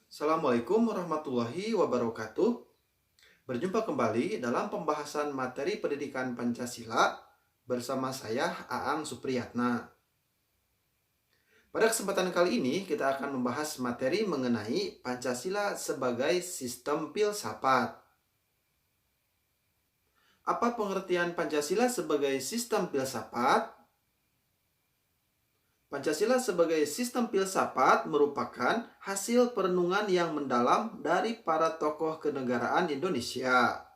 Assalamualaikum warahmatullahi wabarakatuh. Berjumpa kembali dalam pembahasan materi pendidikan Pancasila bersama saya Aang Supriyatna. Pada kesempatan kali ini kita akan membahas materi mengenai Pancasila sebagai sistem filsafat. Apa pengertian Pancasila sebagai sistem filsafat? Pancasila sebagai sistem filsafat merupakan hasil perenungan yang mendalam dari para tokoh kenegaraan Indonesia,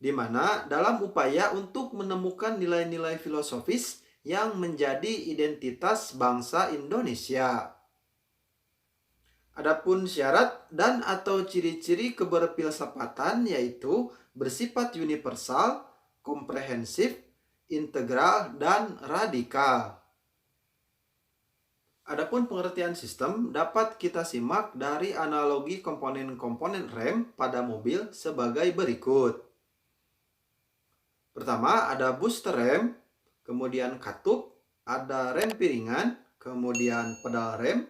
di mana dalam upaya untuk menemukan nilai-nilai filosofis yang menjadi identitas bangsa Indonesia. Adapun syarat dan atau ciri-ciri keberfilsafatan yaitu bersifat universal, komprehensif, integral, dan radikal. Adapun pengertian sistem dapat kita simak dari analogi komponen-komponen rem pada mobil sebagai berikut. Pertama, ada booster rem, kemudian katup, ada rem piringan, kemudian pedal rem,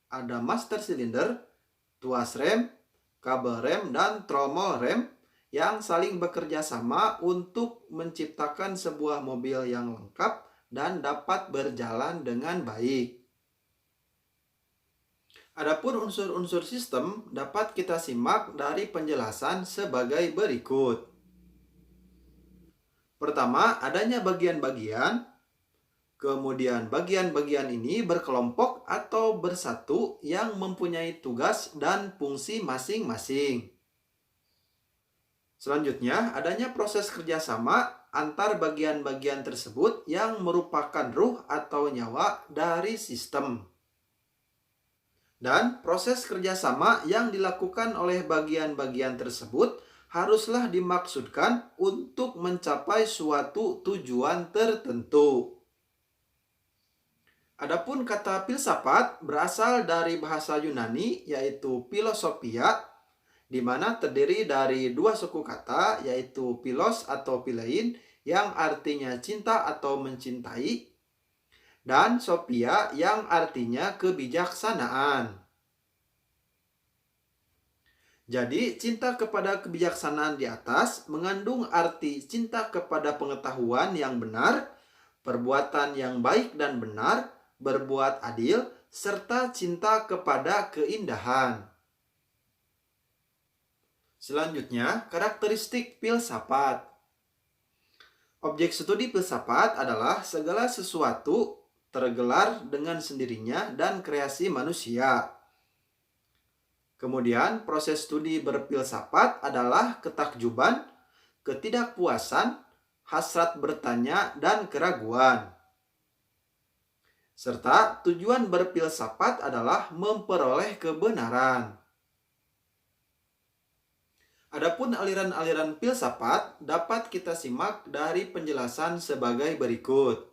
ada master silinder, tuas rem, kabel rem, dan tromol rem yang saling bekerja sama untuk menciptakan sebuah mobil yang lengkap dan dapat berjalan dengan baik. Adapun unsur-unsur sistem dapat kita simak dari penjelasan sebagai berikut. Pertama, adanya bagian-bagian, kemudian bagian-bagian ini berkelompok atau bersatu yang mempunyai tugas dan fungsi masing-masing. Selanjutnya, adanya proses kerjasama antar bagian-bagian tersebut yang merupakan ruh atau nyawa dari sistem. Dan proses kerjasama yang dilakukan oleh bagian-bagian tersebut haruslah dimaksudkan untuk mencapai suatu tujuan tertentu. Adapun kata filsafat berasal dari bahasa Yunani yaitu philosophia, di mana terdiri dari dua suku kata yaitu philos atau philein yang artinya cinta atau mencintai, dan sophia yang artinya kebijaksanaan. Jadi, cinta kepada kebijaksanaan di atas mengandung arti cinta kepada pengetahuan yang benar, perbuatan yang baik dan benar, berbuat adil, serta cinta kepada keindahan. Selanjutnya, karakteristik filsafat. Objek studi filsafat adalah segala sesuatu tergelar dengan sendirinya dan kreasi manusia. Kemudian, proses studi berfilsafat adalah ketakjuban, ketidakpuasan, hasrat bertanya, dan keraguan. Serta tujuan berfilsafat adalah memperoleh kebenaran. Adapun aliran-aliran filsafat dapat kita simak dari penjelasan sebagai berikut.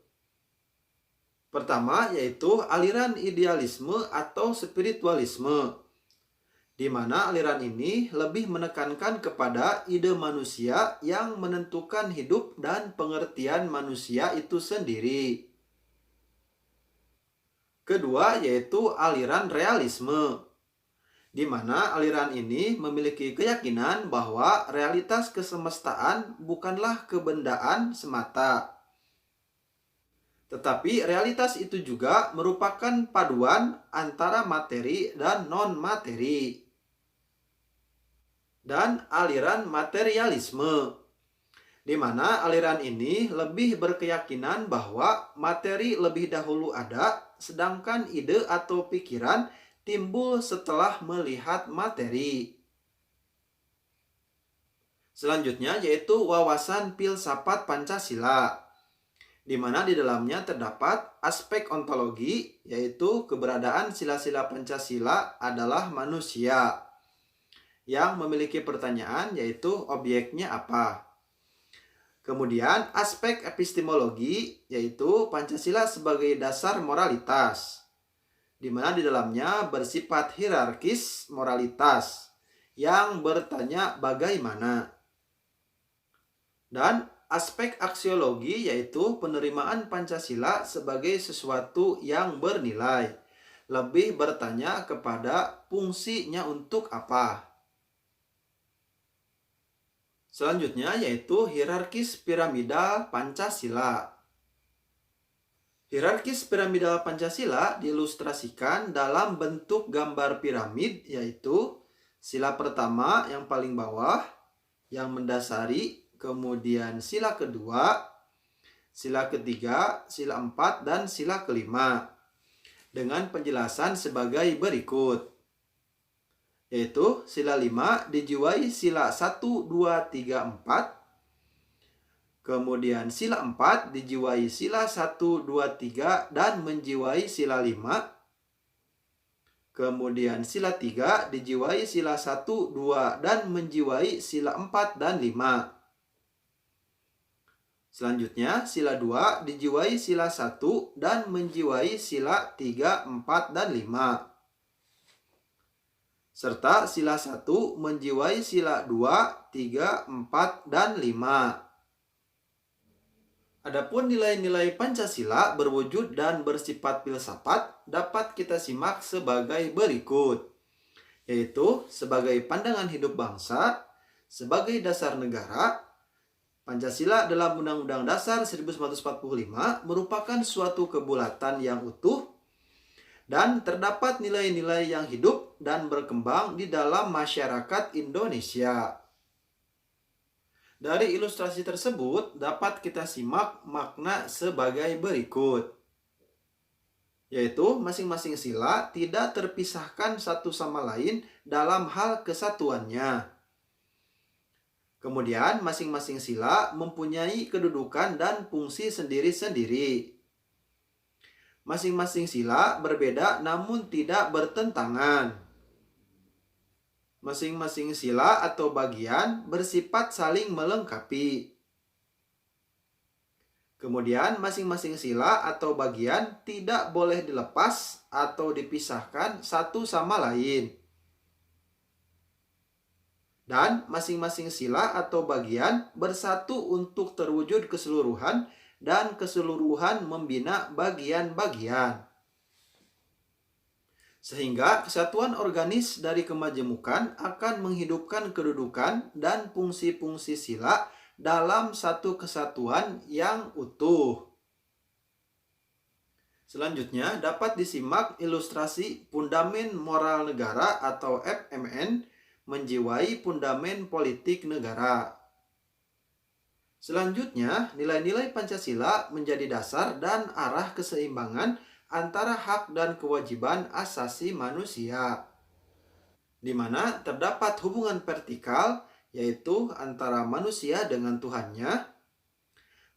Pertama, yaitu aliran idealisme atau spiritualisme, di mana aliran ini lebih menekankan kepada ide manusia yang menentukan hidup dan pengertian manusia itu sendiri. Kedua, yaitu aliran realisme, di mana aliran ini memiliki keyakinan bahwa realitas kesemestaan bukanlah kebendaan semata, tetapi realitas itu juga merupakan paduan antara materi dan non-materi. Dan aliran materialisme, di mana aliran ini lebih berkeyakinan bahwa materi lebih dahulu ada, sedangkan ide atau pikiran timbul setelah melihat materi. Selanjutnya yaitu wawasan filsafat Pancasila, di mana di dalamnya terdapat aspek ontologi, yaitu keberadaan sila-sila Pancasila adalah manusia yang memiliki pertanyaan yaitu objeknya apa. Kemudian aspek epistemologi yaitu Pancasila sebagai dasar moralitas, di mana di dalamnya bersifat hierarkis moralitas yang bertanya bagaimana. Dan aspek aksiologi yaitu penerimaan Pancasila sebagai sesuatu yang bernilai, lebih bertanya kepada fungsinya untuk apa. Selanjutnya yaitu hierarkis piramidal Pancasila. Hierarkis piramidal Pancasila diilustrasikan dalam bentuk gambar piramid, yaitu sila pertama yang paling bawah yang mendasari, kemudian sila kedua, sila ketiga, sila empat, dan sila kelima dengan penjelasan sebagai berikut. Yaitu sila 5 dijiwai sila 1, 2, 3, 4. Kemudian sila 4 dijiwai sila 1, 2, 3 dan menjiwai sila 5. Kemudian sila 3 dijiwai sila 1, 2 dan menjiwai sila 4 dan 5. Selanjutnya sila 2 dijiwai sila 1 dan menjiwai sila 3, 4 dan 5. Serta sila 1 menjiwai sila 2, 3, 4, dan 5. Adapun nilai-nilai Pancasila berwujud dan bersifat filsafat dapat kita simak sebagai berikut, yaitu sebagai pandangan hidup bangsa, sebagai dasar negara. Pancasila dalam Undang-Undang Dasar 1945 merupakan suatu kebulatan yang utuh dan terdapat nilai-nilai yang hidup dan berkembang di dalam masyarakat Indonesia. Dari ilustrasi tersebut dapat kita simak makna sebagai berikut, yaitu masing-masing sila tidak terpisahkan satu sama lain dalam hal kesatuannya. Kemudian masing-masing sila mempunyai kedudukan dan fungsi sendiri-sendiri. Masing-masing sila berbeda namun tidak bertentangan. Masing-masing sila atau bagian bersifat saling melengkapi. Kemudian masing-masing sila atau bagian tidak boleh dilepas atau dipisahkan satu sama lain. Dan masing-masing sila atau bagian bersatu untuk terwujud keseluruhan dan keseluruhan membina bagian-bagian. Sehingga kesatuan organis dari kemajemukan akan menghidupkan kedudukan dan fungsi-fungsi sila dalam satu kesatuan yang utuh. Selanjutnya dapat disimak ilustrasi Fundamen Moral Negara atau FMN menjiwai fundamen politik negara. Selanjutnya, nilai-nilai Pancasila menjadi dasar dan arah keseimbangan antara hak dan kewajiban asasi manusia, di mana terdapat hubungan vertikal, yaitu antara manusia dengan Tuhannya,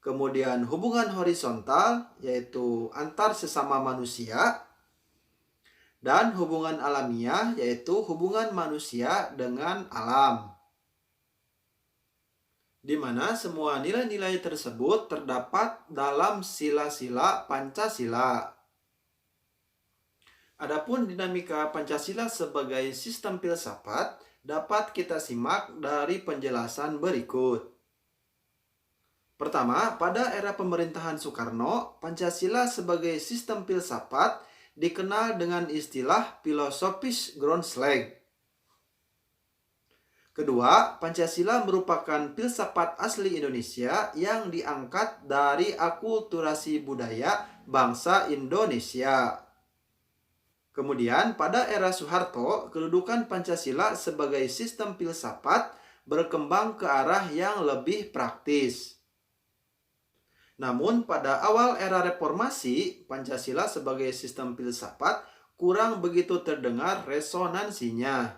kemudian hubungan horizontal, yaitu antar sesama manusia, dan hubungan alamiah, yaitu hubungan manusia dengan alam, di mana semua nilai-nilai tersebut terdapat dalam sila-sila Pancasila. Adapun dinamika Pancasila sebagai sistem filsafat dapat kita simak dari penjelasan berikut. Pertama, pada era pemerintahan Soekarno, Pancasila sebagai sistem filsafat dikenal dengan istilah filosofis Grundslag. Kedua, Pancasila merupakan filsafat asli Indonesia yang diangkat dari akulturasi budaya bangsa Indonesia. Kemudian, pada era Soeharto, kedudukan Pancasila sebagai sistem filsafat berkembang ke arah yang lebih praktis. Namun, pada awal era reformasi, Pancasila sebagai sistem filsafat kurang begitu terdengar resonansinya.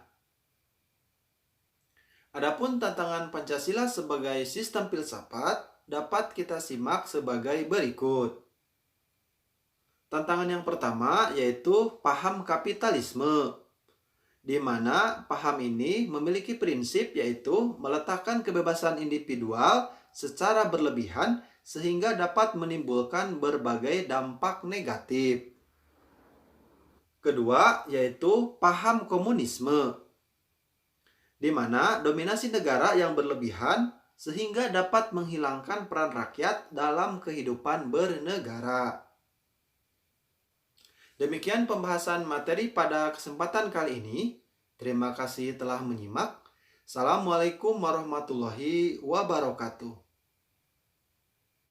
Adapun tantangan Pancasila sebagai sistem filsafat dapat kita simak sebagai berikut. Tantangan yang pertama yaitu paham kapitalisme, di mana paham ini memiliki prinsip yaitu meletakkan kebebasan individual secara berlebihan sehingga dapat menimbulkan berbagai dampak negatif. Kedua yaitu paham komunisme, di mana dominasi negara yang berlebihan sehingga dapat menghilangkan peran rakyat dalam kehidupan bernegara. Demikian pembahasan materi pada kesempatan kali ini. Terima kasih telah menyimak. Assalamualaikum warahmatullahi wabarakatuh.